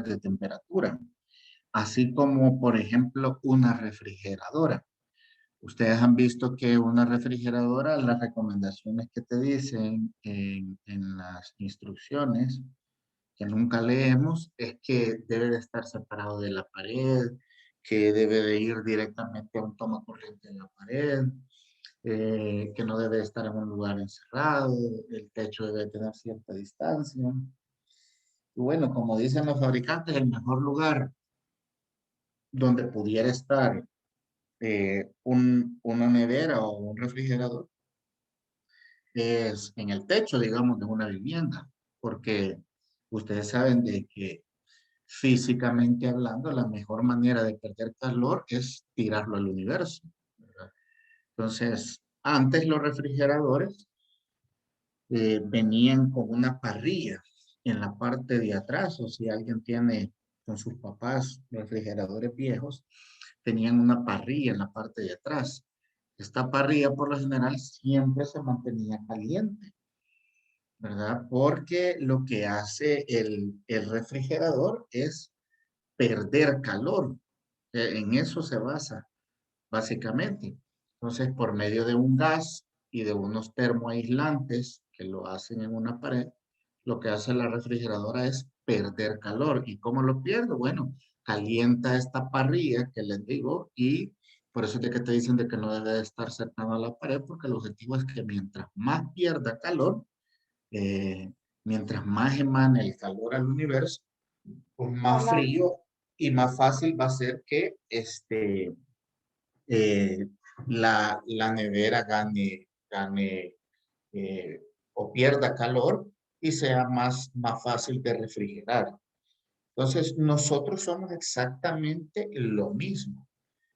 de temperatura, así como, por ejemplo, una refrigeradora. Ustedes han visto que una refrigeradora, las recomendaciones que te dicen en las instrucciones, que nunca leemos, es que debe de estar separado de la pared, que debe de ir directamente a un toma corriente en la pared, que no debe estar en un lugar encerrado, el techo debe tener cierta distancia. Y bueno, como dicen los fabricantes, el mejor lugar donde pudiera estar una nevera o un refrigerador es en el techo, digamos, de una vivienda, porque ustedes saben de que físicamente hablando, la mejor manera de perder calor es tirarlo al universo, ¿verdad? Entonces, antes los refrigeradores venían con una parrilla en la parte de atrás, o si alguien tiene con sus papás refrigeradores viejos, tenían una parrilla en la parte de atrás. Esta parrilla por lo general siempre se mantenía caliente, ¿verdad? Porque lo que hace el refrigerador es perder calor. En eso se basa, básicamente. Entonces, por medio de un gas y de unos termoaislantes que lo hacen en una pared, lo que hace la refrigeradora es perder calor. ¿Y cómo lo pierdo? Bueno, calienta esta parrilla que les digo y por eso es de que te dicen de que no debe de estar cercano a la pared porque el objetivo es que mientras más pierda calor, eh, mientras más emane el calor al universo, pues más Hola, frío y más fácil va a ser que eh, la nevera gane eh, o pierda calor y sea más fácil de refrigerar. Entonces, nosotros somos exactamente lo mismo.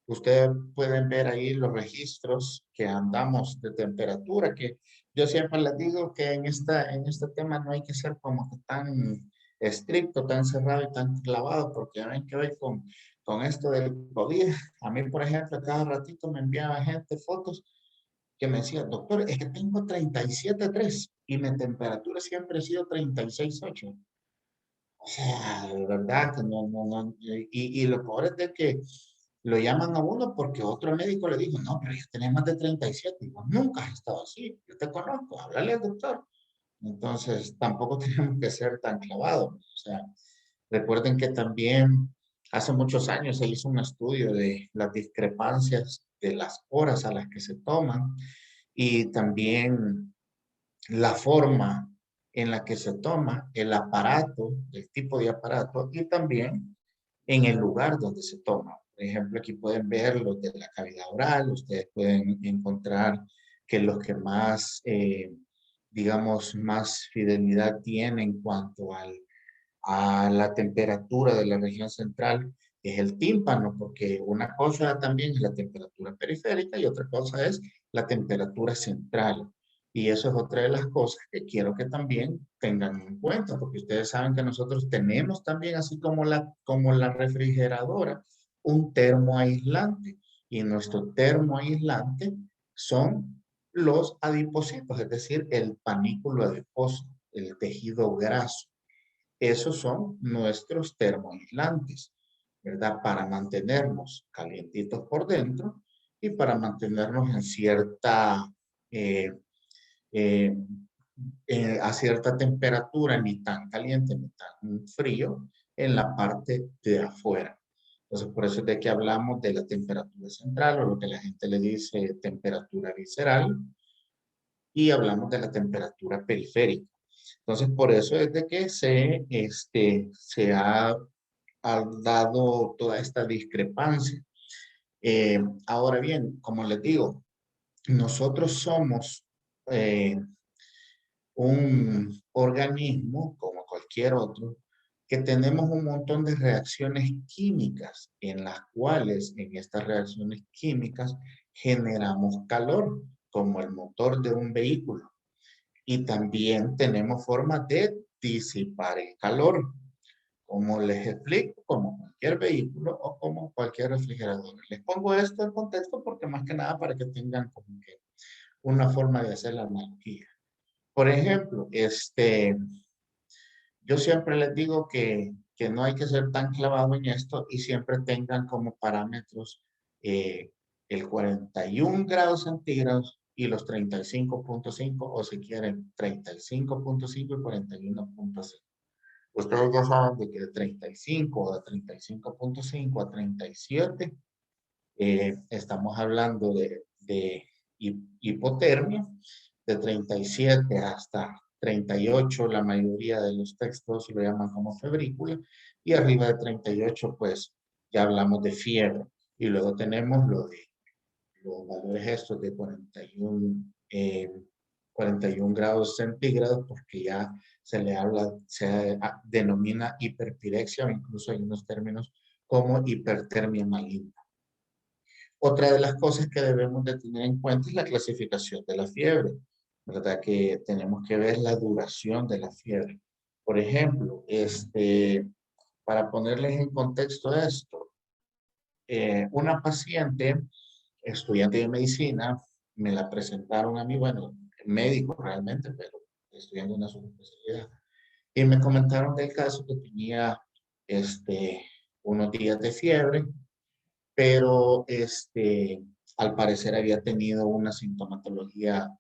Ustedes pueden ver ahí los registros que andamos de temperatura, que yo siempre les digo que en este tema no hay que ser como que tan estricto, tan cerrado y tan clavado, porque ya ven que hoy con esto del COVID, a mí, por ejemplo, cada ratito me enviaba gente fotos que me decía, doctor, es que tengo 37,3 y mi temperatura siempre ha sido 36,8. O sea, de verdad que no. Y lo peor es de que lo llaman a uno porque otro médico le dijo, no, pero ya tenés más de 37. Y vos nunca has estado así. Yo te conozco, háblale al doctor. Entonces, tampoco tenemos que ser tan clavados. O sea, recuerden que también hace muchos años se hizo un estudio de las discrepancias de las horas a las que se toman y también la forma en la que se toma el aparato, el tipo de aparato y también en el lugar donde se toma. Por ejemplo, aquí pueden ver los de la cavidad oral, ustedes pueden encontrar que los que más, digamos, más fidelidad tienen en cuanto a la temperatura de la región central es el tímpano, porque una cosa también es la temperatura periférica y otra cosa es la temperatura central. Y eso es otra de las cosas que quiero que también tengan en cuenta, porque ustedes saben que nosotros tenemos también, así como la refrigeradora, un termoaislante. Y nuestro termoaislante son los adipocitos, es decir, el panículo adiposo, el tejido graso. Esos son nuestros termoaislantes, ¿verdad? Para mantenernos calientitos por dentro y para mantenernos en eh, eh, a cierta temperatura, ni tan caliente ni tan frío, en la parte de afuera. Entonces, por eso es de que hablamos de la temperatura central o lo que la gente le dice temperatura visceral y hablamos de la temperatura periférica. Entonces, por eso es de que se ha dado toda esta discrepancia. Ahora bien, como les digo, nosotros somos eh, un organismo, como cualquier otro, que tenemos un montón de reacciones químicas en las cuales en estas reacciones químicas generamos calor, como el motor de un vehículo. Y también tenemos formas de disipar el calor, como les explico, como cualquier vehículo o como cualquier refrigerador. Les pongo esto en contexto porque más que nada para que tengan como que una forma de hacer la analogía. Por ejemplo, yo siempre les digo que que no hay que ser tan clavado en esto y siempre tengan como parámetros eh, el 41 grados centígrados y los 35,5 o si quieren 35,5 y 41,5. Ustedes ya saben de que de 35 o de 35,5 a 37 estamos hablando de hipotermia, de 37 hasta 38, la mayoría de los textos lo llaman como febrícula, y arriba de 38, pues ya hablamos de fiebre. Y luego tenemos los valores estos de 41 grados centígrados, porque ya se le habla, se denomina hiperpirexia, o incluso hay unos términos como hipertermia maligna. Otra de las cosas que debemos de tener en cuenta es la clasificación de la fiebre, ¿verdad? Que tenemos que ver la duración de la fiebre. Por ejemplo, para ponerles en contexto esto, una paciente, estudiante de medicina, me la presentaron a mí, bueno, médico realmente, pero estudiando una subespecialidad. Y me comentaron del caso que tenía unos días de fiebre, pero al parecer había tenido una sintomatología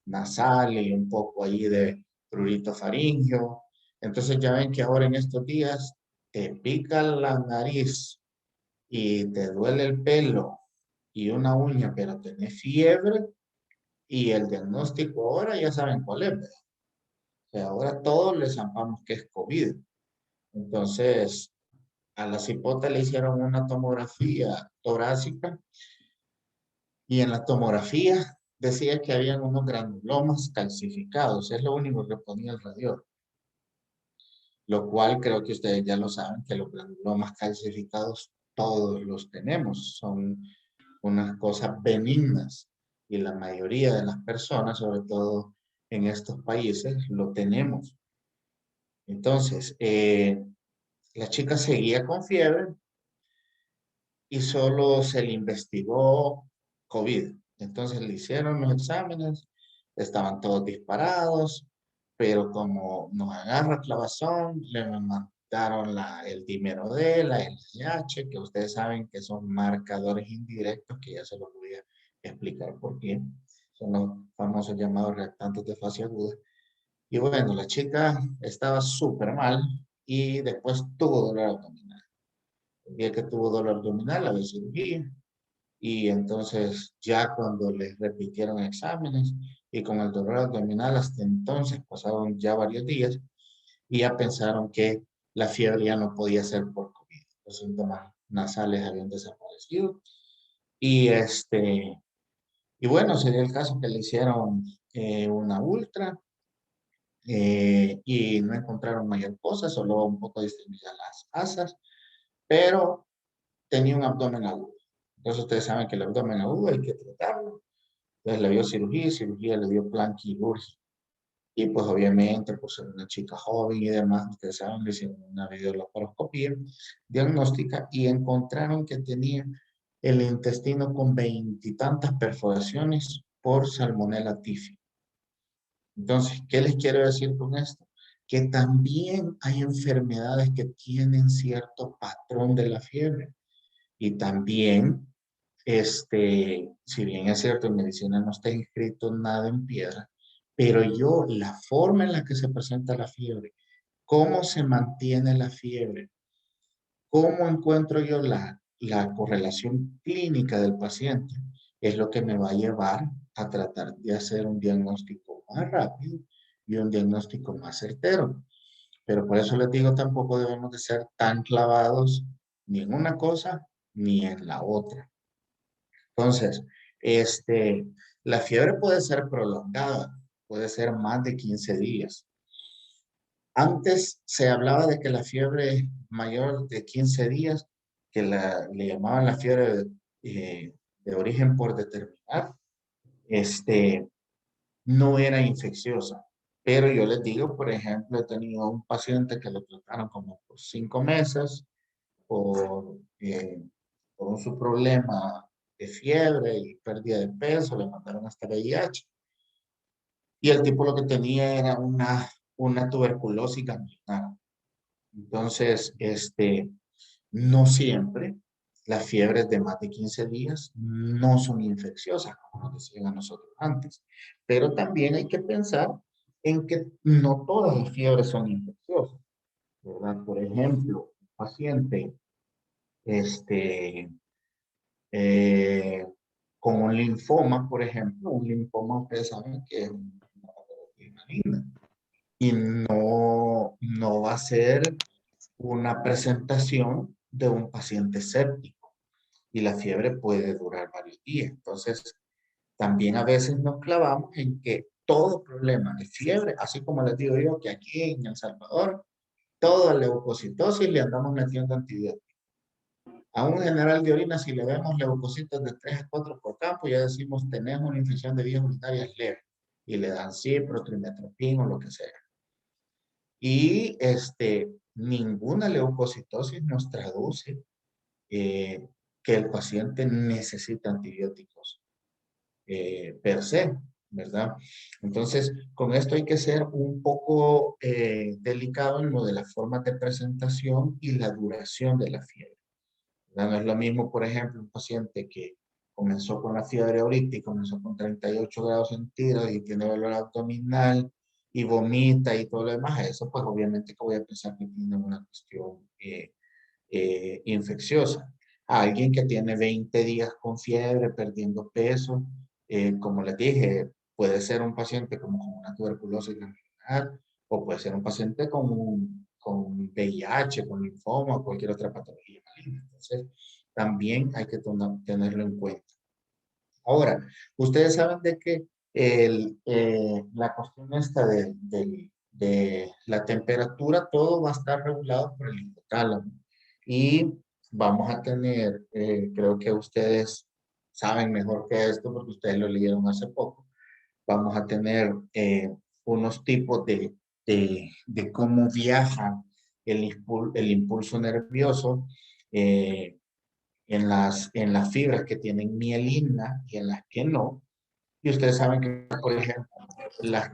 nasal y un poco ahí de prurito faríngeo. Entonces ya ven que ahora en estos días te pica la nariz y te duele el pelo y una uña, pero tenés fiebre y el diagnóstico ahora ya saben cuál es, ¿verdad? O sea, ahora todos les zampamos que es COVID. Entonces, a la cipota le hicieron una tomografía torácica y en la tomografía decía que habían unos granulomas calcificados. Es lo único que ponía el radiólogo. Lo cual creo que ustedes ya lo saben, que los granulomas calcificados todos los tenemos. Son unas cosas benignas y la mayoría de las personas, sobre todo en estos países, lo tenemos. Entonces, la chica seguía con fiebre y solo se le investigó COVID. Entonces le hicieron los exámenes, estaban todos disparados, pero como nos agarra clavazón, le mandaron el dímero D, la LDH, que ustedes saben que son marcadores indirectos, que ya se los voy a explicar por qué. Son los famosos llamados reactantes de fase aguda. Y bueno, la chica estaba súper mal y después tuvo dolor abdominal. El día que tuvo dolor abdominal, la cirugía. Y entonces ya cuando les repitieron exámenes y con el dolor abdominal, hasta entonces pasaron ya varios días y ya pensaron que la fiebre ya no podía ser por COVID. Los síntomas nasales habían desaparecido. Y, y bueno, sería el caso que le hicieron una ultra y no encontraron mayor cosa, solo un poco distinguidas las asas, pero tenía un abdomen agudo. Entonces ustedes saben que el abdomen agudo hay que tratarlo. Entonces le dio cirugía le dio plan quirúrgico. Y pues obviamente, pues era una chica joven y demás, ustedes saben, le hicieron una videolaparoscopía diagnóstica y encontraron que tenía el intestino con 20 y tantas perforaciones por Salmonella typhi. Entonces, ¿qué les quiero decir con esto? Que también hay enfermedades que tienen cierto patrón de la fiebre. Y también, si bien es cierto, en medicina no está inscrito nada en piedra, pero yo, la forma en la que se presenta la fiebre, cómo se mantiene la fiebre, cómo encuentro yo la correlación clínica del paciente, es lo que me va a llevar a tratar de hacer un diagnóstico más rápido y un diagnóstico más certero. Pero por eso les digo, tampoco debemos de ser tan clavados ni en una cosa ni en la otra. Entonces, este, la fiebre puede ser prolongada, puede ser más de 15 días. Antes se hablaba de que la fiebre mayor de 15 días, que le llamaban la fiebre de origen por determinar, este, no era infecciosa. Pero yo les digo, por ejemplo, he tenido un paciente que lo trataron como por 5 meses por su problema de fiebre y pérdida de peso, le mandaron hasta VIH. Y el tipo lo que tenía era una tuberculosis ganglionar. Entonces, no siempre las fiebres de más de 15 días no son infecciosas, como nos decían a nosotros antes. Pero también hay que pensar en que no todas las fiebres son infecciosas, ¿verdad? Por ejemplo, un paciente este, eh, con un linfoma, por ejemplo, un linfoma ustedes saben que es una patología maligna y no va a ser una presentación de un paciente séptico y la fiebre puede durar varios días. Entonces, también a veces nos clavamos en que todo problema de fiebre, así como les digo yo que aquí en El Salvador, toda leucocitosis le andamos metiendo antibióticos. A un general de orina, si le vemos leucocitos de 3 a 4 por campo, ya decimos, tenemos una infección de vías urinarias leve. Y le dan cipro, trimestoprim o lo que sea. Y ninguna leucocitosis nos traduce eh, que el paciente necesita antibióticos per se, ¿verdad? Entonces, con esto hay que ser un poco delicado en lo de las formas de presentación y la duración de la fiebre. ¿Verdad? No es lo mismo, por ejemplo, un paciente que comenzó con la fiebre ahorita y comenzó con 38 grados centígrados y tiene dolor abdominal y vomita y todo lo demás, eso pues obviamente que voy a pensar que tiene una cuestión infecciosa. A alguien que tiene 20 días con fiebre, perdiendo peso, como les dije, puede ser un paciente como con una tuberculosis glandular o puede ser un paciente con VIH, con linfoma o cualquier otra patología maligna. Entonces, también hay que tenerlo en cuenta. Ahora, ustedes saben de que la cuestión esta de la temperatura, todo va a estar regulado por el hipotálamo. Y vamos a tener, creo que ustedes saben mejor que esto porque ustedes lo leyeron hace poco, vamos a tener unos tipos de cómo viaja el impulso nervioso. eh, en las fibras que tienen mielina y en las que no. Y ustedes saben que, por ejemplo, las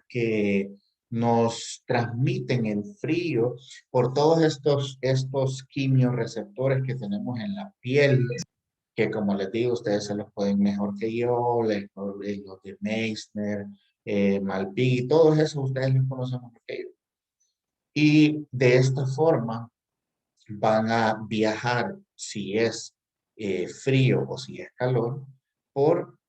que nos transmiten el frío por todos estos quimiorreceptores que tenemos en la piel, que como les digo, ustedes se los pueden mejor que yo, los de Meissner, Malpighi, todos esos ustedes los conocen mejor que yo. Y de esta forma, van a viajar si es frío o si es calor por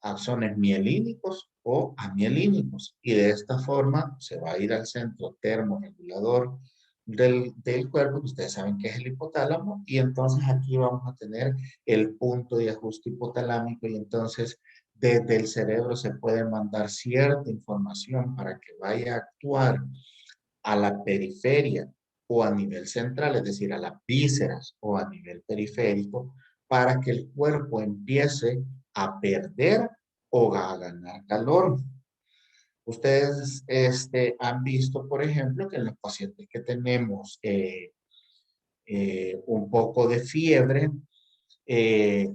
axones mielínicos o amielínicos y de esta forma se va a ir al centro termorregulador del cuerpo, que ustedes saben que es el hipotálamo, y entonces aquí vamos a tener el punto de ajuste hipotalámico y entonces desde el cerebro se puede mandar cierta información para que vaya a actuar a la periferia o a nivel central, es decir, a las vísceras o a nivel periférico, para que el cuerpo empiece a perder o a ganar calor. Ustedes han visto, por ejemplo, que en los pacientes que tenemos un poco de fiebre, eh,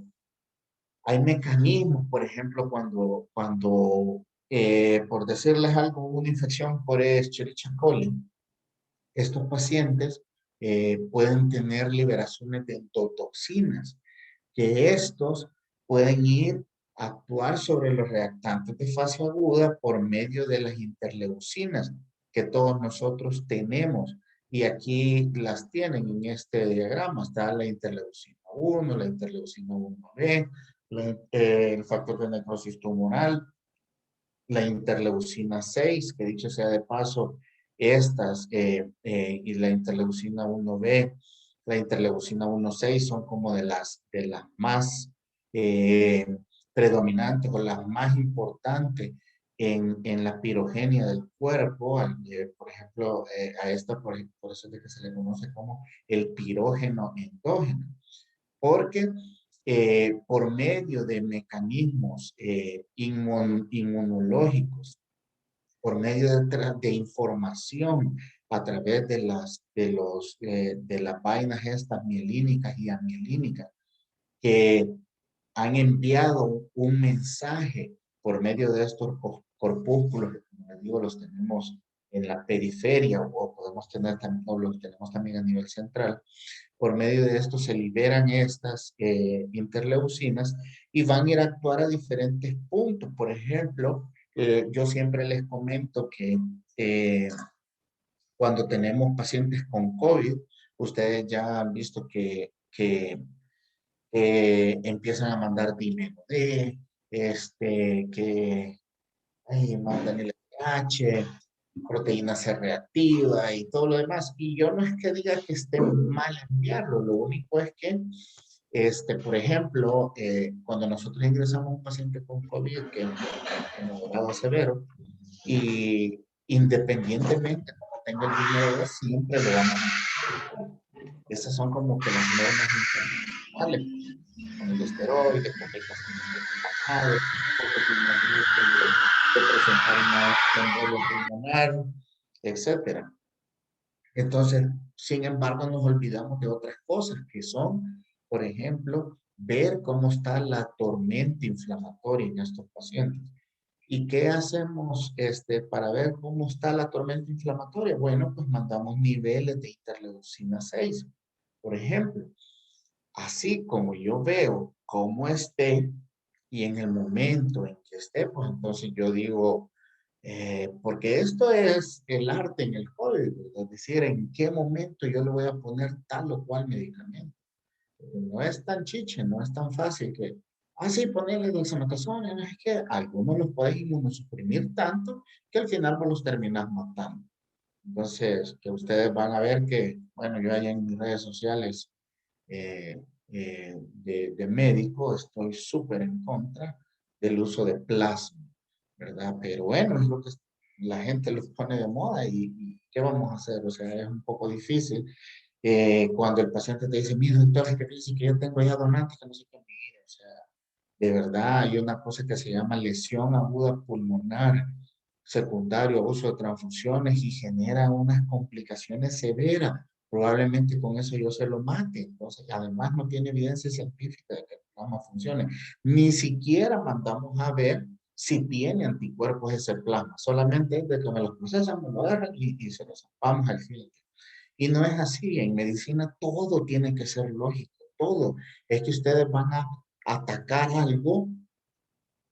hay mecanismos, por ejemplo, cuando por decirles algo, una infección por Escherichia coli, estos pacientes pueden tener liberaciones de endotoxinas, que estos pueden ir a actuar sobre los reactantes de fase aguda por medio de las interleucinas que todos nosotros tenemos. Y aquí las tienen en este diagrama. Está la interleucina 1, la interleucina 1B, el factor de necrosis tumoral, la interleucina 6, que dicho sea de paso, estas y la interleucina 1B, la interleucina 1,6 son como de las más eh, predominantes o las más importantes en la pirogenia del cuerpo. Por ejemplo, a esta, por eso es que se le conoce como el pirógeno endógeno, porque por medio de mecanismos inmunológicos, por medio de información a través de las vainas estas mielínicas y amielínicas, que han enviado un mensaje por medio de estos corpúsculos, que como les digo, los tenemos en la periferia, o podemos tener también, o lo tenemos también a nivel central. Por medio de esto se liberan estas interleucinas y van a ir a actuar a diferentes puntos. Por ejemplo, yo siempre les comento que cuando tenemos pacientes con COVID, ustedes ya han visto que empiezan a mandar dinero de, que mandan el RH, proteína C reactiva y todo lo demás. Y yo no es que diga que esté mal enviarlo, lo único es que, por ejemplo, cuando nosotros ingresamos a un paciente con COVID, que es en grado severo, y independientemente como tenga el dinero, siempre lo vamos a... Esas son como que las normas internacionales, con el esteroide, porque el paciente esté acompañado, porque tiene riesgo de presentar una embolia pulmonar, etcétera. Entonces, sin embargo, nos olvidamos de otras cosas que son, por ejemplo, ver cómo está la tormenta inflamatoria en estos pacientes. ¿Y qué hacemos para ver cómo está la tormenta inflamatoria? Bueno, pues mandamos niveles de interleucina 6, por ejemplo. Así como yo veo cómo esté y en el momento en que esté, pues entonces yo digo, porque esto es el arte en el COVID, es decir, en qué momento yo le voy a poner tal o cual medicamento. No es tan chiche, no es tan fácil que, sí, ponerle dexametasona, no es que algunos los puedes inmunosuprimir tanto que al final vos los terminas matando. Entonces, que ustedes van a ver que, bueno, yo allá en mis redes sociales eh, de médico estoy súper en contra del uso de plasma, ¿verdad? Pero bueno, es lo que la gente lo pone de moda y ¿qué vamos a hacer? O sea, es un poco difícil cuando el paciente te dice, mira, doctor, que dice que yo tengo ya donantes, que no sé qué, mire, o sea, de verdad hay una cosa que se llama lesión aguda pulmonar secundario a uso de transfusiones y genera unas complicaciones severas. Probablemente con eso yo se lo mate. Entonces, además no tiene evidencia científica de que el plasma funcione. Ni siquiera mandamos a ver si tiene anticuerpos ese plasma. Solamente es de que me los procesan, me lo agarran y se los zampamos al filtro. Y no es así. En medicina todo tiene que ser lógico. Todo. Es que ustedes van a atacar algo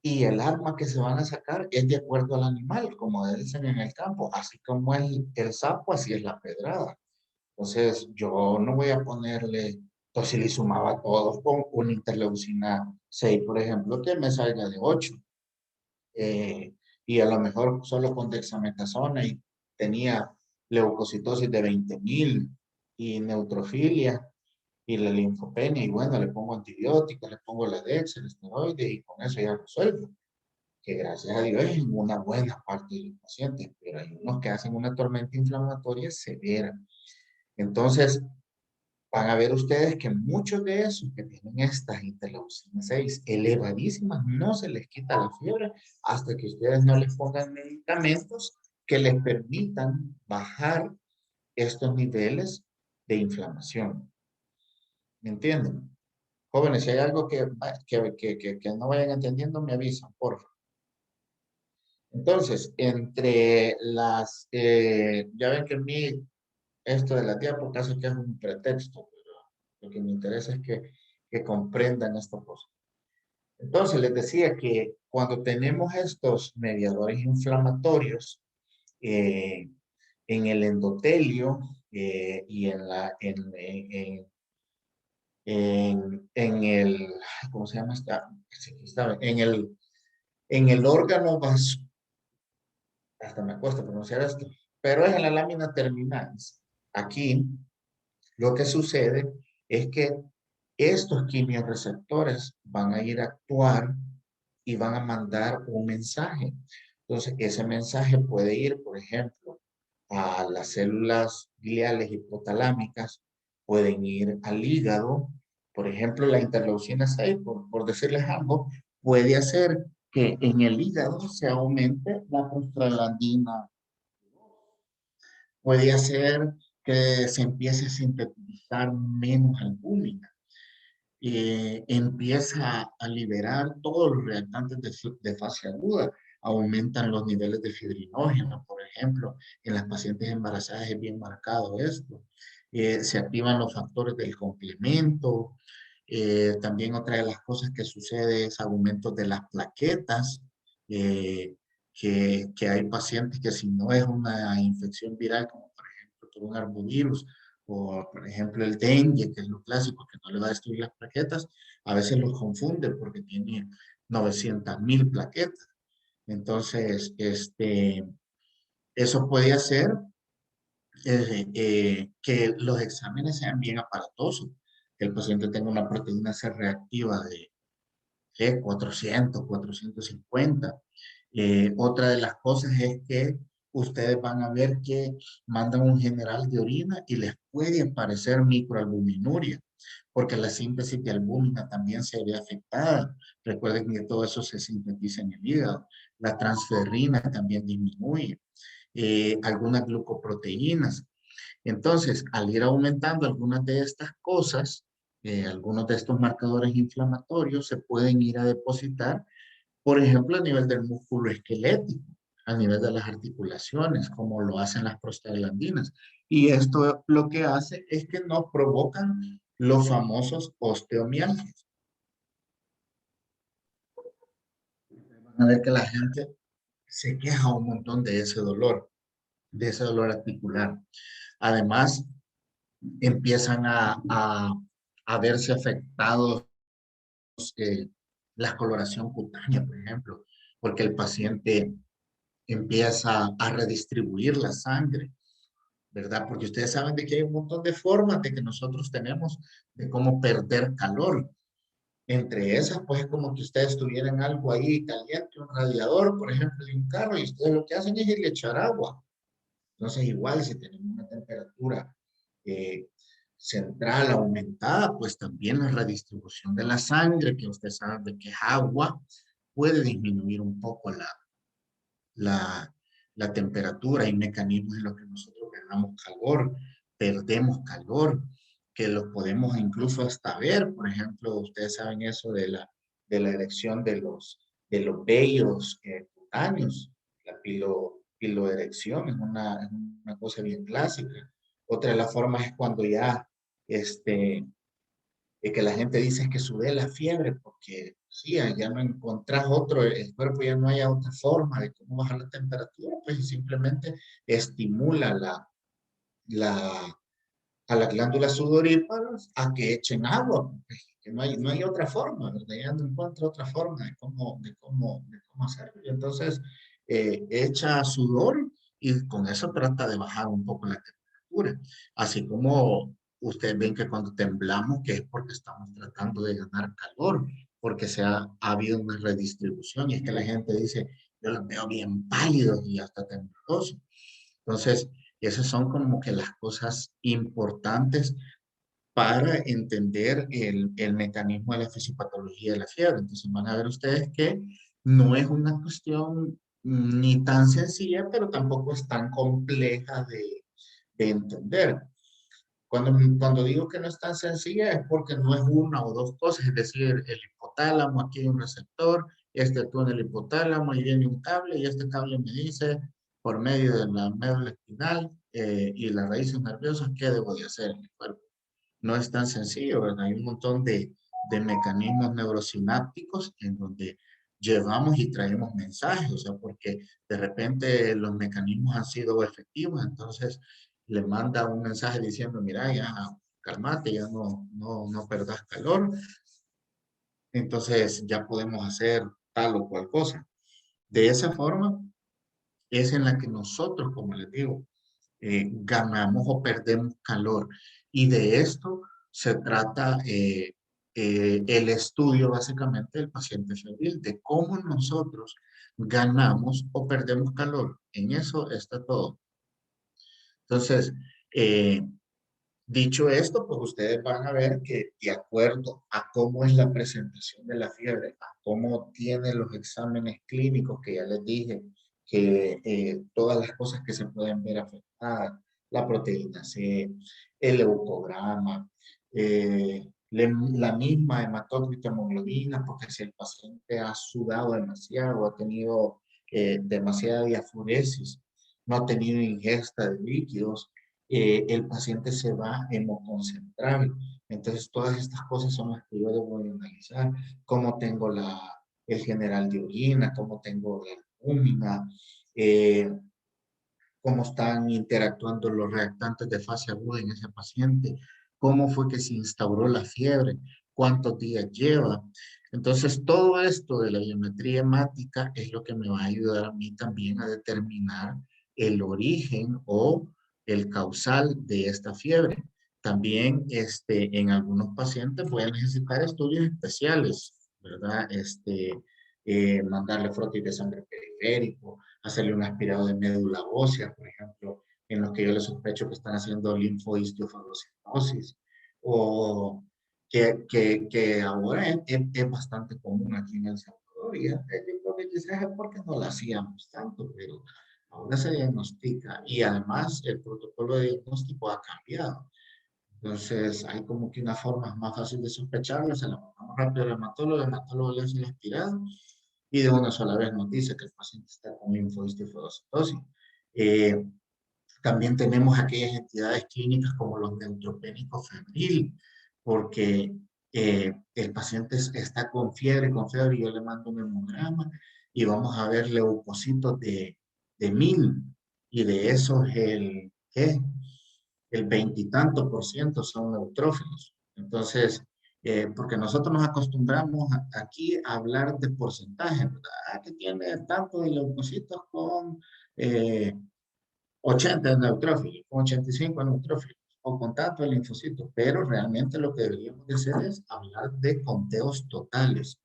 y el arma que se van a sacar es de acuerdo al animal, como dicen en el campo. Así como es el sapo, así es la pedrada. Entonces, yo no voy a ponerle tocilizumab a todos con una interleucina 6, por ejemplo, que me salga de 8. Y a lo mejor solo con dexametasona y tenía leucocitosis de 20,000 y neutrofilia y la linfopenia. Y bueno, le pongo antibióticos, le pongo la dex, el esteroide y con eso ya resuelvo. Que gracias a Dios es en una buena parte de los pacientes, pero hay unos que hacen una tormenta inflamatoria severa. Entonces, van a ver ustedes que muchos de esos que tienen estas interleucinas 6 elevadísimas no se les quita la fiebre hasta que ustedes no les pongan medicamentos que les permitan bajar estos niveles de inflamación. ¿Me entienden? Jóvenes, si hay algo que no vayan entendiendo, me avisan, por favor. Entonces, entre las, ya ven que a mí esto de la diapo casi que es un pretexto, pero lo que me interesa es que comprendan esta cosa. Entonces, les decía que cuando tenemos estos mediadores inflamatorios eh, en el endotelio y en el, ¿cómo se llama esta? En el órgano vascular, hasta me cuesta pronunciar esto, pero es en la lámina terminales. Aquí lo que sucede es que estos quimiorreceptores van a ir a actuar y van a mandar un mensaje. Entonces, ese mensaje puede ir, por ejemplo, a las células gliales hipotalámicas, pueden ir al hígado. Por ejemplo, la interleucina 6, por decirles algo, puede hacer que en el hígado se aumente la prostaglandina. Puede hacer que se empiece a sintetizar menos albúmina. Empieza a liberar todos los reactantes de fase aguda. aumentan los niveles de fibrinógeno, por ejemplo. En las pacientes embarazadas es bien marcado esto. Se activan los factores del complemento. También otra de las cosas que sucede es aumento de las plaquetas, eh, que hay pacientes que si no es una infección viral, como por ejemplo por un arbovirus, o por ejemplo el dengue, que es lo clásico, que no le va a destruir las plaquetas, a veces los confunde porque tiene 900.000 plaquetas. Entonces, eso puede hacer que los exámenes sean bien aparatosos, que el paciente tenga una proteína C reactiva de 400, 450. Otra de las cosas es que ustedes van a ver que mandan un general de orina y les puede aparecer microalbuminuria, porque la síntesis de albúmina también se ve afectada. Recuerden que todo eso se sintetiza en el hígado. La transferrina también disminuye. Algunas glucoproteínas. Entonces, al ir aumentando algunas de estas cosas, algunos de estos marcadores inflamatorios se pueden ir a depositar, por ejemplo, a nivel del músculo esquelético, a nivel de las articulaciones, como lo hacen las prostaglandinas. Y esto lo que hace es que nos provocan los famosos osteomialgias. Van a ver que la gente se queja un montón de ese dolor articular. Además, empiezan a verse afectados la coloración cutánea, por ejemplo, porque el paciente empieza a redistribuir la sangre, ¿verdad? Porque ustedes saben de que hay un montón de formas de que nosotros tenemos de cómo perder calor. Entre esas, pues es como que ustedes tuvieran algo ahí caliente, un radiador, por ejemplo, de un carro, y ustedes lo que hacen es irle echar agua. Entonces, igual si tenemos una temperatura eh, central aumentada, pues también la redistribución de la sangre, que usted sabe de que es agua, puede disminuir un poco la, la temperatura. Hay mecanismos en los que nosotros ganamos calor, perdemos calor, que los podemos incluso hasta ver. Por ejemplo, ustedes saben eso de la erección de los vellos cutáneos, la piloerección, es una cosa bien clásica. Otra de las formas es cuando ya que la gente dice que sube la fiebre, porque sí, ya no encontrás otro, el cuerpo ya no haya otra forma de cómo bajar la temperatura, pues simplemente estimula la, a las glándulas sudoríparas a que echen agua, pues, que no hay otra forma, ¿verdad? Ya no encuentra otra forma de cómo hacerlo. Y entonces, echa sudor y con eso trata de bajar un poco la temperatura. Así como ustedes ven que cuando temblamos, que es porque estamos tratando de ganar calor, porque ha habido una redistribución y es que la gente dice, yo los veo bien pálidos y hasta temblorosos. Entonces, esas son como que las cosas importantes para entender el mecanismo de la fisiopatología de la fiebre. Entonces van a ver ustedes que no es una cuestión ni tan sencilla, pero tampoco es tan compleja de entender. Cuando digo que no es tan sencilla es porque no es una o dos cosas, es decir, el hipotálamo, aquí hay un receptor, actúa en el hipotálamo y viene un cable y este cable me dice por medio de la médula espinal y las raíces nerviosas qué debo de hacer en el cuerpo. No es tan sencillo, ¿verdad? Hay un montón de mecanismos neurosinápticos en donde llevamos y traemos mensajes, o sea, porque de repente los mecanismos han sido efectivos, entonces le manda un mensaje diciendo, mira, ya calmate, ya no perdas calor, entonces ya podemos hacer tal o cual cosa. De esa forma es en la que nosotros, como les digo, ganamos o perdemos calor. Y de esto se trata el estudio básicamente del paciente febril, de cómo nosotros ganamos o perdemos calor. En eso está todo. Entonces, eh, dicho esto, pues ustedes van a ver que de acuerdo a cómo es la presentación de la fiebre, a cómo tiene los exámenes clínicos que ya les dije, que todas las cosas que se pueden ver afectadas, la proteína C, el leucograma, la misma hematocritohemoglobina, porque si el paciente ha sudado demasiado, ha tenido demasiada diafuresis, no ha tenido ingesta de líquidos, el paciente se va a hemoconcentrar. Entonces, todas estas cosas son las que yo debo de analizar. Cómo tengo el general de orina, cómo tengo la albúmina, eh, cómo están interactuando los reactantes de fase aguda en ese paciente, cómo fue que se instauró la fiebre, cuántos días lleva. Entonces, todo esto de la biometría hemática es lo que me va a ayudar a mí también a determinar el origen o el causal de esta fiebre. También en algunos pacientes voy a necesitar estudios especiales, ¿verdad? Mandarle frotis de sangre periférico, hacerle un aspirado de médula ósea, por ejemplo, en los que yo les sospecho que están haciendo linfohistiofagocitosis, o que ahora es bastante común aquí en El Salvador, y yo creo que quizás es porque no la hacíamos tanto, pero ahora se diagnostica, y además el protocolo de diagnóstico ha cambiado. Entonces, hay como que una forma más fácil de sospecharlo, se la mandamos rápido al hematólogo, el hematólogo le hace el aspirado, y de una sola vez nos dice que el paciente está con linfohistiofagocytosis. Eh, También tenemos aquellas entidades clínicas como los neutropénicos febril, porque el paciente está con fiebre, y yo le mando un hemograma y vamos a ver leucocitos de 1000, y de esos ¿qué? El veintitanto por ciento son neutrófilos. Entonces, porque nosotros nos acostumbramos aquí a hablar de porcentaje, ¿verdad? Que tiene tanto de leucocitos con 80 neutrófilos, con 85 neutrófilos, o con tanto de linfocitos, pero realmente lo que deberíamos de hacer es hablar de conteos totales.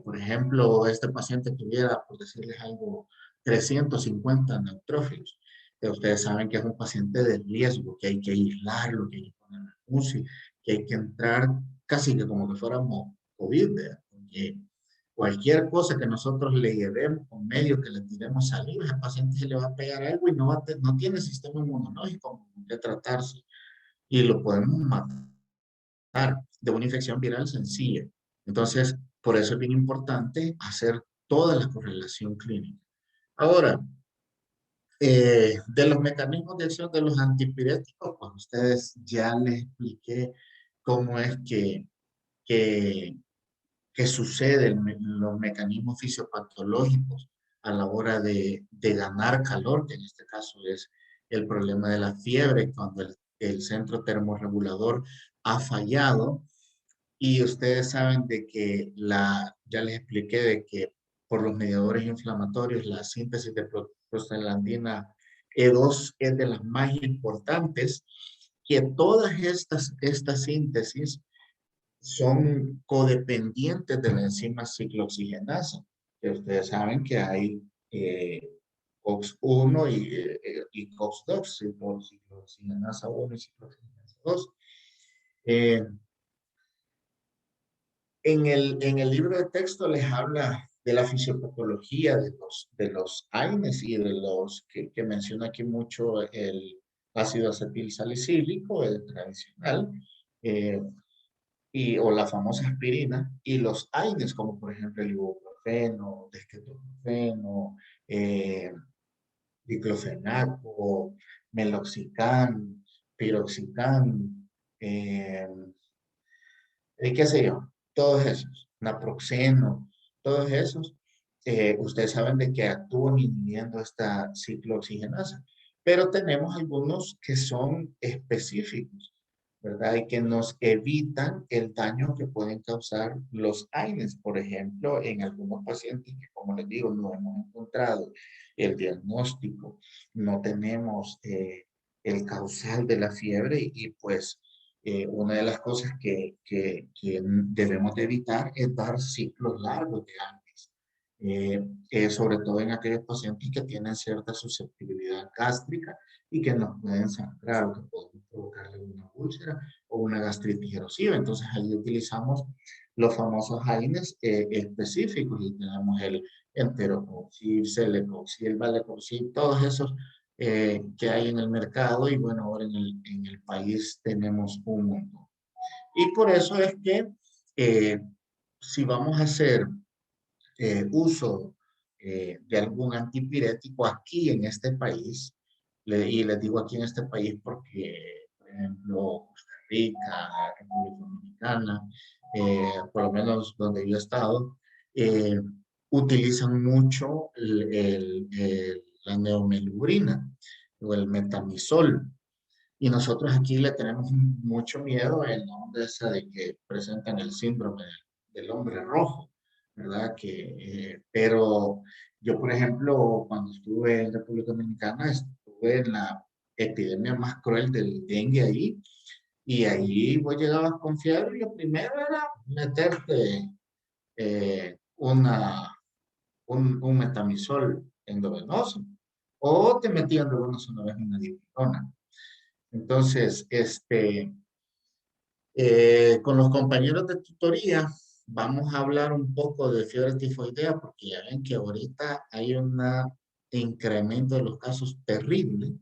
Por ejemplo, este paciente tuviera, por decirles algo, 350 neutrófilos. Ustedes saben que es un paciente de riesgo, que hay que aislarlo, que hay que ponerlo en UCI, que hay que entrar casi que como que fuéramos COVID, ¿verdad? Porque cualquier cosa que nosotros le llevemos con medio que le tiremos saliva, al paciente se le va a pegar algo y no tiene sistema inmunológico que tratarse, y lo podemos matar de una infección viral sencilla. Entonces, por eso es bien importante hacer toda la correlación clínica. Ahora, de los mecanismos de acción de los antipiréticos, pues ustedes ya les expliqué cómo es que que suceden los mecanismos fisiopatológicos a la hora de ganar calor, que en este caso es el problema de la fiebre, cuando el centro termorregulador ha fallado. Y ustedes saben de que ya les expliqué de que por los mediadores inflamatorios, la síntesis de prostaglandina E2 es de las más importantes, que todas estas síntesis son codependientes de la enzima ciclooxigenasa, que ustedes saben que hay COX-1 y COX-2, ciclooxigenasa 1 y ciclooxigenasa 2. Eh, en el libro de texto les habla de la fisiopatología de los AINES, y de los que menciona aquí mucho el ácido acetil salicílico, el tradicional, eh, o la famosa aspirina, y los AINES, como por ejemplo el ibuprofeno, desquetoprofeno, eh, diclofenaco, meloxicam, piroxicam, eh, qué sé yo, todos esos, naproxeno, todos esos, ustedes saben de que actúan inhibiendo esta ciclooxigenasa, pero tenemos algunos que son específicos, ¿verdad? Y que nos evitan el daño que pueden causar los AINES. Por ejemplo, en algunos pacientes que, como les digo, no hemos encontrado el diagnóstico, no tenemos el causal de la fiebre, y pues una de las cosas que debemos de evitar es dar ciclos largos de AINES, sobre todo en aquellos pacientes que tienen cierta susceptibilidad gástrica y que nos pueden sangrar, o que pueden provocarle una úlcera o una gastritis erosiva. Entonces ahí utilizamos los famosos AINES específicos, y tenemos el enterocoxib, celecoxib, valecoxib, todos esos que hay en el mercado, y bueno, ahora en el país tenemos un montón. Y por eso es que si vamos a hacer uso de algún antipirético aquí en este país. Y les digo aquí en este país porque, por ejemplo, Costa Rica, República Dominicana, por lo menos donde yo he estado, eh, utilizan mucho la neomelubrina o el metamizol. Y nosotros aquí le tenemos mucho miedo en la onda esa de que presentan el síndrome del hombre rojo, ¿verdad? Pero yo, por ejemplo, cuando estuve en República Dominicana, estuve en la epidemia más cruel del dengue ahí, y ahí vos llegabas con fiebre y lo primero era meterte un metamizol endovenoso, o te metían de una vez una dipirona. Entonces, con los compañeros de tutoría vamos a hablar un poco de fiebre tifoidea porque ya ven que ahorita hay un incremento de los casos terrible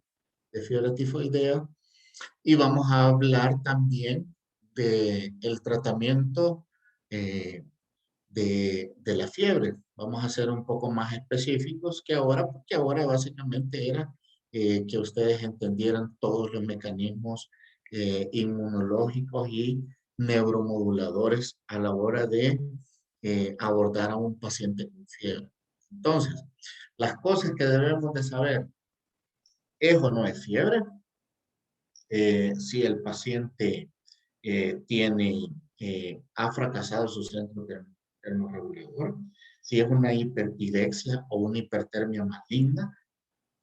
de fiebre tifoidea, y vamos a hablar también del tratamiento eh, de la fiebre. Vamos a ser un poco más específicos que ahora, porque ahora básicamente era que ustedes entendieran todos los mecanismos inmunológicos y neuromoduladores a la hora de abordar a un paciente con fiebre. Entonces, las cosas que debemos de saber: ¿es o no es fiebre? Si el paciente ha fracasado su centro termorregulador, si es una hiperpidexia o una hipertermia maligna,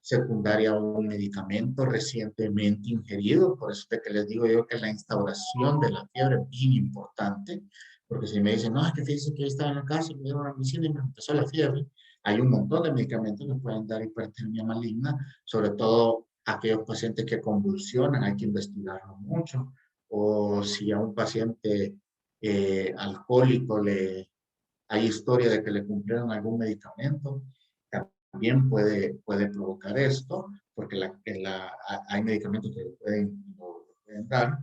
secundaria a un medicamento recientemente ingerido. Por eso es que les digo yo que la instauración de la fiebre es bien importante, porque si me dicen, no, es que fíjense que yo estaba en la casa y me dieron una medicina y me empezó la fiebre, hay un montón de medicamentos que pueden dar hipertermia maligna, sobre todo aquellos pacientes que convulsionan, hay que investigarlo mucho, o si a un paciente alcohólico hay historia de que le cumplieron algún medicamento, también puede provocar esto, porque hay medicamentos que lo pueden dar,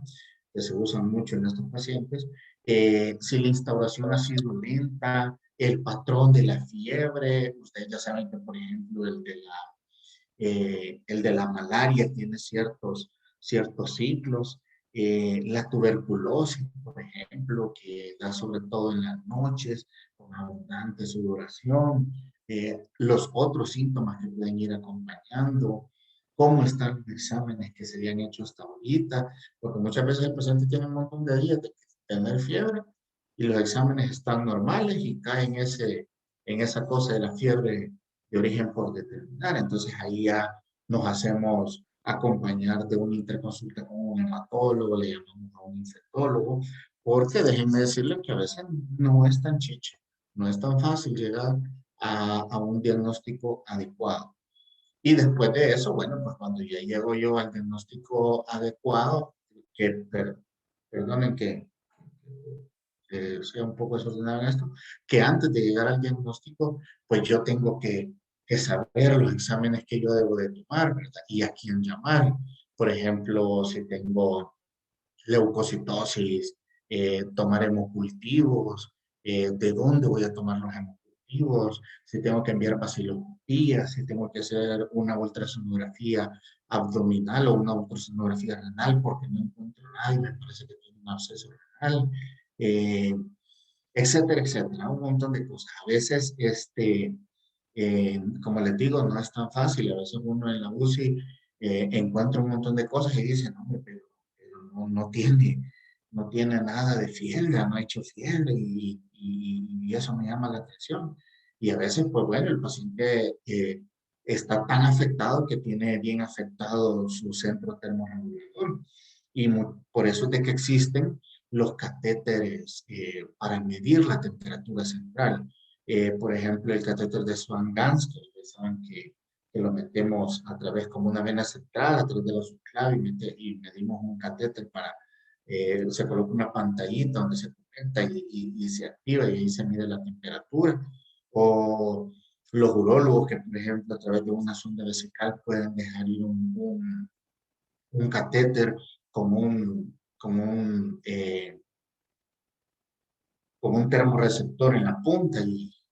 que se usan mucho en estos pacientes. Si la instauración ha sido lenta, el patrón de la fiebre, ustedes ya saben que, por ejemplo, el de la malaria tiene ciertos ciclos. La tuberculosis, por ejemplo, que da sobre todo en las noches, con abundante sudoración. Los otros síntomas que pueden ir acompañando, cómo están los exámenes que se habían hecho hasta ahorita, porque muchas veces el paciente tiene un montón de días de tener fiebre y los exámenes están normales y cae en esa cosa de la fiebre de origen por determinar. Entonces ahí ya nos hacemos acompañar de una interconsulta con un hematólogo, le llamamos a un infectólogo, porque déjenme decirles que a veces no es tan chiche, no es tan fácil llegar a un diagnóstico adecuado. Y después de eso, bueno, pues cuando ya llego yo al diagnóstico adecuado, perdonen que sea un poco desordenado en esto, que antes de llegar al diagnóstico, pues yo tengo que saber los exámenes que yo debo de tomar, ¿verdad? Y a quién llamar. Por ejemplo, si tengo leucocitosis, tomar hemocultivos, de dónde voy a tomar los hemocultivos, si tengo que enviar vaciloscopía, si tengo que hacer una ultrasonografía abdominal o una ultrasonografía renal porque no encuentro nada y me parece que tiene un absceso renal, eh, etcétera, etcétera, un montón de cosas. A veces, como les digo, no es tan fácil. A veces uno en la UCI encuentra un montón de cosas y dice, no, pero no tiene nada de fiebre, no ha hecho fiebre y eso me llama la atención. Y a veces, pues bueno, el paciente está tan afectado que tiene bien afectado su centro termorregulador. Y por eso es de que existen los catéteres para medir la temperatura central. Por ejemplo, el catéter de Swan-Ganz, que ustedes saben que lo metemos a través como una vena central, a través de la subclave y medimos un catéter se coloca una pantallita donde se conecta y se activa y ahí se mide la temperatura. O los urólogos que, por ejemplo, a través de una sonda vesical pueden dejar ir un catéter como un termorreceptor en la punta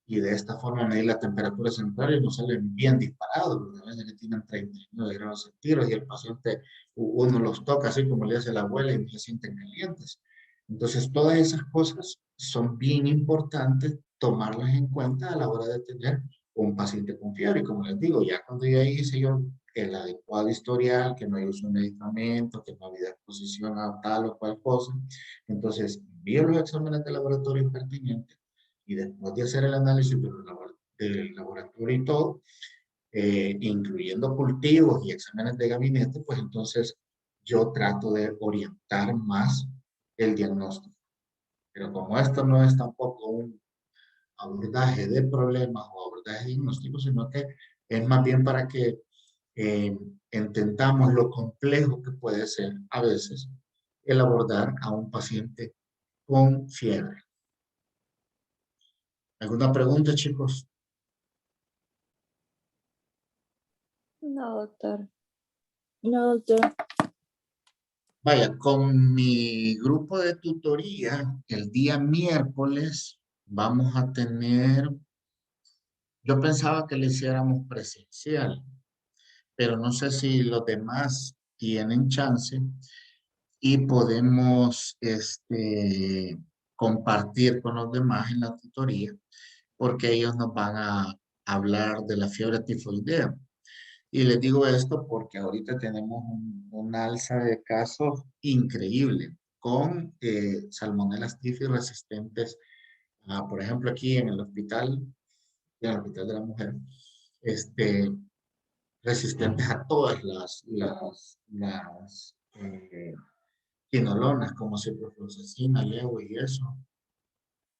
y de esta forma medir la temperatura central y no salen bien disparados, porque a veces que tienen 39 grados centígrados y el paciente, uno los toca así como le hace la abuela y no se sienten calientes. Entonces, todas esas cosas son bien importantes tomarlas en cuenta a la hora de tener un paciente con fiebre. Y como les digo, ya cuando ya hice yo el adecuado historial, que no hay uso de medicamentos, que no había exposición a tal o cual cosa, entonces envío los exámenes de laboratorio pertinentes y después de hacer el análisis del laboratorio y todo, incluyendo cultivos y exámenes de gabinete, pues entonces yo trato de orientar más el diagnóstico. Pero como esto no es tampoco un abordaje de problemas o abordaje diagnóstico, sino que es más bien para que eh, entendamos lo complejo que puede ser a veces el abordar a un paciente con fiebre. ¿Alguna pregunta, chicos? No, doctor. No, doctor. Vaya, con mi grupo de tutoría, el día miércoles vamos a tener, yo pensaba que lo hiciéramos presencial, pero no sé si los demás tienen chance y podemos compartir con los demás en la tutoría, porque ellos nos van a hablar de la fiebre tifoidea. Y les digo esto porque ahorita tenemos alza de casos increíble con salmonelas tifus resistentes, por ejemplo, aquí en el hospital de la mujer, este, resistentes a todas las quinolonas, como ciprofloxacina, levo y eso.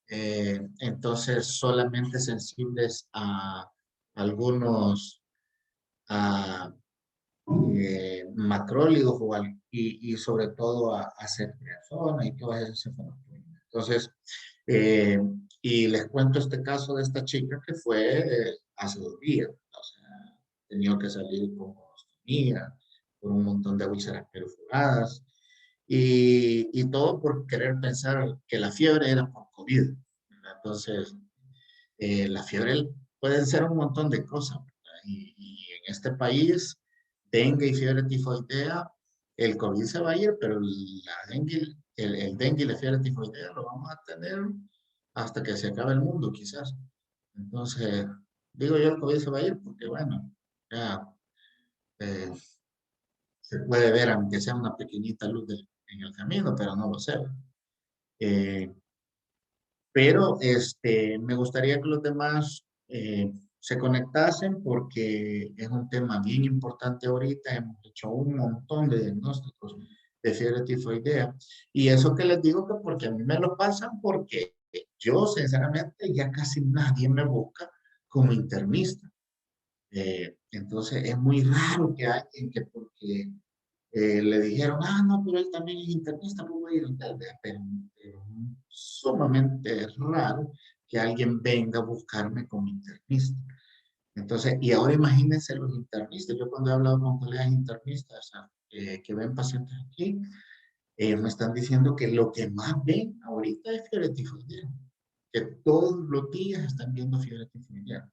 Entonces, solamente sensibles a algunos a macrólidos y sobre todo a ceftriaxona y todas esas cefalosporina. Entonces, eh, y les cuento este caso de esta chica que fue hace 2 días. O sea, tenía que salir con colostomía, con un montón de úlceras perforadas y todo por querer pensar que la fiebre era por COVID. Entonces, la fiebre pueden ser un montón de cosas, ¿verdad? Y en este país, dengue y fiebre tifoidea, el COVID se va a ir, pero el dengue y la fiebre tifoidea lo vamos a tener hasta que se acabe el mundo, quizás. Entonces, digo yo, el COVID se va a ir porque, bueno, ya eh, se puede ver, aunque sea una pequeñita luz en el camino, pero no lo sé. Eh, Pero me gustaría que los demás se conectasen porque es un tema bien importante ahorita. Hemos hecho un montón de diagnósticos de fiebre tifoidea. Y eso que les digo que porque a mí me lo pasan porque yo sinceramente ya casi nadie me busca como internista. Entonces es muy raro que alguien que porque le dijeron, no, pero él también es internista, pues voy a ir a internet. Pero sumamente raro que alguien venga a buscarme como internista. Entonces, y ahora imagínense los internistas. Yo cuando he hablado con colegas internistas que ven pacientes aquí, me están diciendo que lo que más ven ahorita es fiebre tifoidea, que todos los días están viendo fiebre tifoidea.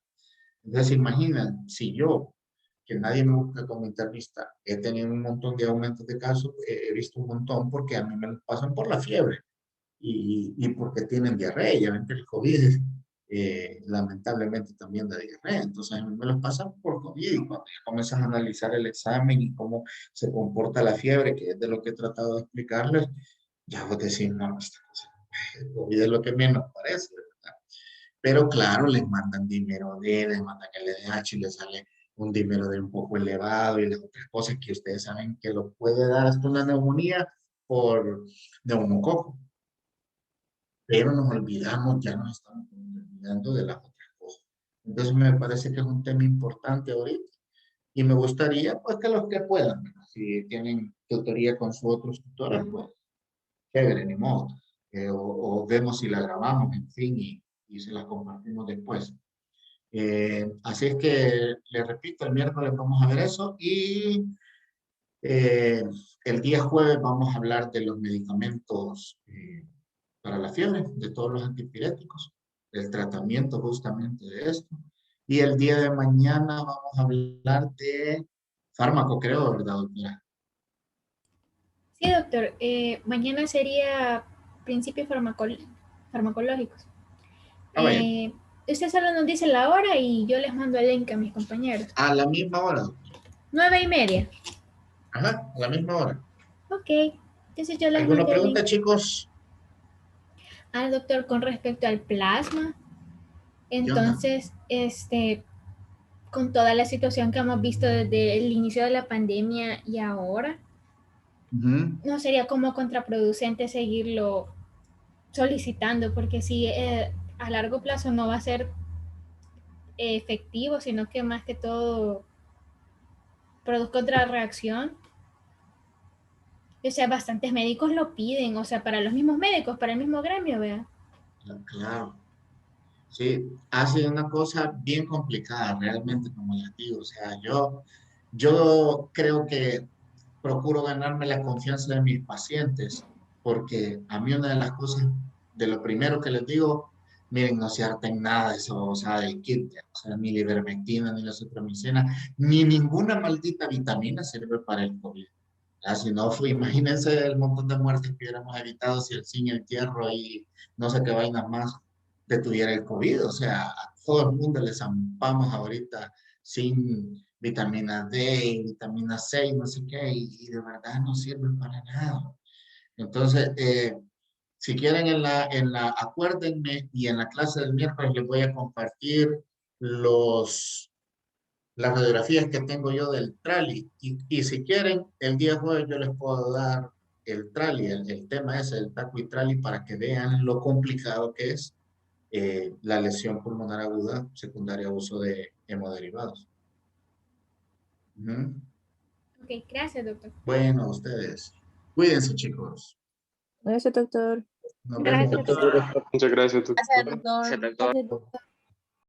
Entonces, imaginen, si yo, que nadie me busca como internista, he tenido un montón de aumentos de casos, he visto un montón porque a mí me lo pasan por la fiebre y porque tienen diarrea. Ya ven que el COVID lamentablemente también da diarrea. Entonces, a mí me los pasan por COVID y cuando ya comienzas a analizar el examen y cómo se comporta la fiebre, que es de lo que he tratado de explicarles, ya vos decís, no, esta cosa, el COVID es lo que menos parece. Pero claro, les mandan dímero D, les mandan LDH y les sale un dímero D un poco elevado y las otras cosas que ustedes saben que lo puede dar hasta una neumonía por neumococo. Pero nos olvidamos, ya nos estamos olvidando de las otras cosas. Entonces me parece que es un tema importante ahorita y me gustaría pues que los que puedan, ¿verdad? Si tienen tutoría con sus otros tutores, pues chévere, ni modo. O vemos si la grabamos, en fin, y se las compartimos después. Así es que, le repito, el miércoles vamos a ver eso y eh, el día jueves vamos a hablar de los medicamentos para la fiebre, de todos los antipiréticos. el tratamiento justamente de esto. Y el día de mañana vamos a hablar de fármaco, creo, ¿verdad, doctora? Sí, doctor. Mañana sería principios farmacológicos. Ah, vaya, Eh, Usted solo nos dice la hora y yo les mando el link a mis compañeros. a la misma hora, doctora. 9:30. Ajá, a la misma hora. Ok. Entonces yo les ¿Alguna mando el link pregunta, chicos? al doctor con respecto al plasma. ¿Qué onda? Entonces, con toda la situación que hemos visto desde el inicio de la pandemia y ahora, Ujú. no sería como contraproducente seguirlo solicitando, porque si a largo plazo no va a ser efectivo, sino que más que todo produzca otra reacción. O sea, bastantes médicos lo piden, o sea, para los mismos médicos, para el mismo gremio, vea. Claro. Sí, ha sido una cosa bien complicada, realmente, como les digo. O sea, yo creo que procuro ganarme la confianza de mis pacientes, porque a mí una de las cosas, de lo primero que les digo, miren, no se harten nada de eso, o sea, del kit, o sea, ni la ivermectina, ni la citromicina, ni ninguna maldita vitamina sirve para el COVID. Ah, si no, imagínense el montón de muertes que hubiéramos evitado si el zinc, el hierro y no sé qué vainas más detuviera el COVID. O sea, a todo el mundo le zampamos ahorita sin vitamina D, vitamina C y no sé qué, y de verdad no sirven para nada. Entonces, si quieren acuérdenme, y en la clase del miércoles les voy a compartir las radiografías que tengo yo del Trali. Y si quieren, el día jueves yo les puedo dar el Trali, el tema ese, el taco y Trali, para que vean lo complicado que es la lesión pulmonar aguda secundaria a uso de hemoderivados. Ujú. Ok, gracias, doctor. Bueno, ustedes, cuídense, chicos. Gracias, doctor. Nos vemos. Gracias. Muchas gracias, doctor. Gracias, doctor. Gracias, doctor.